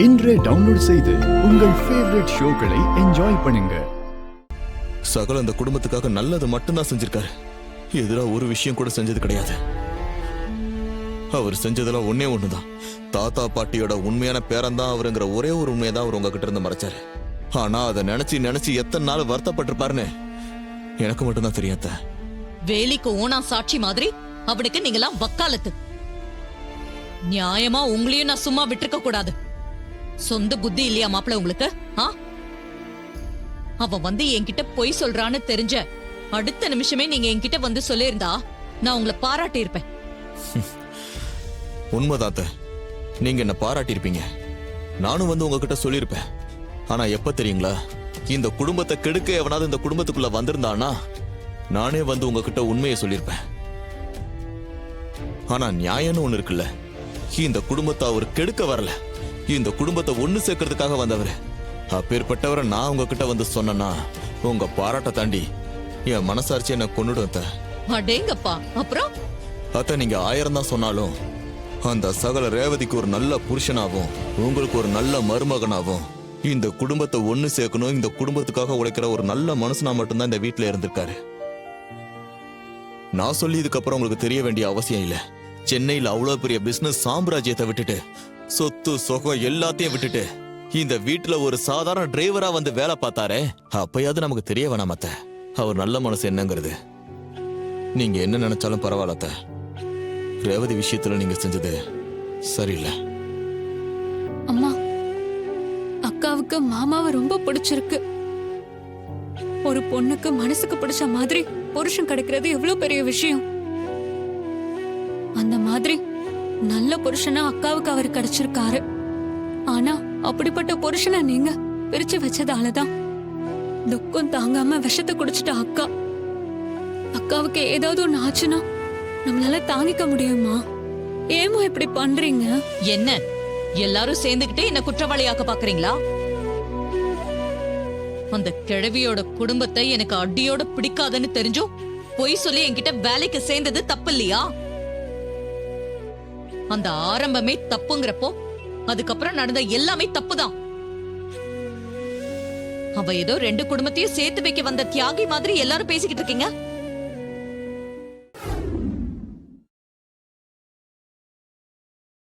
இன்றே டவுன்லோட் செய்து உங்கள் ஃபேவரட் ஷோக்களை என்ஜாய் பண்ணுங்க. சகல அந்த குடும்பத்துக்காக நல்லது மட்டும்தான் செஞ்சிருக்காரு. எதிரா ஒரு விஷயம் கூட செஞ்சது கிடையாது. அவர் செஞ்சதெல்லாம் ஒன்னே ஒண்ணுதான். தாத்தா பாட்டியோட உண்மையான பேரன் அவருங்கிற ஒரே ஒரு உண்மையை அவர் உங்ககிட்ட இருந்து மறைச்சாரு. ஆனா அதை நினைச்சு நினைச்சு எத்தனை நாள் வருத்தப்பட்டிருப்பாருன்னு எனக்கு மட்டும்தான் தெரியாத. வேலிக்கு ஓனா சாட்சி மாதிரி அவனுக்கு நீங்களாம் வக்காலத்து. நியாயமா உங்களையும் நான் சும்மா விட்டுருக்க கூடாது. சொந்த புத்தி இல்லையா மாப்பிள்ள உங்களுக்கு? அவன் வந்து என்கிட்ட பொய் சொல்றான்னு தெரிஞ்ச அடுத்த நிமிஷமே நீங்க என்கிட்ட வந்து சொல்லியிருந்தா நான் உங்களை பாராட்டி இருப்பேன். உண்மைதாத்த, நீங்க என்ன பாராட்டி இருப்பீங்க, நானும் வந்து உங்ககிட்ட சொல்லியிருப்பேன். ஆனா எப்ப தெரியுங்களா, இந்த குடும்பத்தை கெடுக்க எவனாவது இந்த குடும்பத்துக்குள்ள வந்திருந்தானா நானே வந்து உங்ககிட்ட உண்மையை சொல்லியிருப்பேன். ஆனா நியாயம்னு ஒண்ணு இருக்குல்ல, இந்த குடும்பத்தை அவர் கெடுக்க வரல, இந்த குடும்பத்தை ஒண்ணு சேர்க்கறதுக்காக வந்தவர். அப்பேற்பட்டவரை நான் உங்ககிட்ட வந்து சொன்னா உங்க பாராட்ட தாண்டி என் மனசாட்சி என்ன கொண்டுடும். அடேங்கப்பா, அப்புறம் அத்த நீங்க 1000 தான் சொன்னாலும் அந்த சகல ரேவதிக்கு ஒரு நல்ல புருஷனாவும் உங்களுக்கு ஒரு நல்ல மருமகனாவும் இந்த குடும்பத்தை ஒண்ணு சேர்க்கணும், இந்த குடும்பத்துக்காக உழைக்கிற ஒரு நல்ல மனுஷனா மட்டும்தான் இந்த வீட்டுல இருந்திருக்காரு. நான் சொல்லி இதுக்கப்புறம் உங்களுக்கு தெரிய வேண்டிய அவசியம் இல்ல. சென்னையில அவ்வளவு பெரிய பிசினஸ் சாம்ராஜ்யத்தை விட்டுட்டு சொத்து சொகம் எல்லாத்தையும் விட்டுட்டு இந்த வீட்டுல ஒரு சாதாரண டிரைவரா வந்து வேலை பார்த்தாரே, அப்பயாவது நமக்கு தெரிய வேணாமத்த அவர் நல்ல மனசு என்னங்கிறது. நீங்க என்ன நினைச்சாலும் பரவாயில்லத்த, ரேவதி விஷயத்துல நீங்க செஞ்சது சரியில்லை. அம்மா, அக்காவுக்கு மாமாவை ரொம்ப பிடிச்சிருக்கு. ஒரு பொண்ணுக்கு மனசுக்கு பிடிச்ச மாதிரி புருஷன் கிடைக்கிறது எவ்வளவு பெரிய விஷயம். அந்த மாதிரி நல்ல புருஷனா அக்காவுக்கு அவர் கிடைச்சிருக்காரு. ஆனா அப்படிப்பட்ட புருஷனை நீங்க பிரிச்சு வச்சதாலதான் துக்கம் தாங்காம விஷத்தை குடிச்சிட்ட அக்கா. அக்காவுக்கு ஏதாவது ஒண்ணு ஆச்சுன்னா நம்மளால தாங்கிக்க முடியுமா? ஏமா இப்படி பண்றீங்க? என்ன எல்லாரும் சேர்ந்துகிட்டே என்ன குற்றவாளியாக்க பாக்குறீங்களா? அந்த கிழவியோட குடும்பத்தை எனக்கு அடியோட பிடிக்காதுன்னு தெரிஞ்சும் பொய் சொல்லி என்கிட்ட வேலைக்கு சேர்ந்தது தப்பு இல்லையா? அந்த ஆரம்பமே தப்புங்கிறப்போ அதுக்கப்புறம் நடந்த எல்லாமே தப்புதான். அவ ஏதோ 2 குடும்பத்தையும் சேர்த்து வைக்க வந்த தியாகி மாதிரி எல்லாரும் பேசிக்கிட்டு இருக்கீங்க.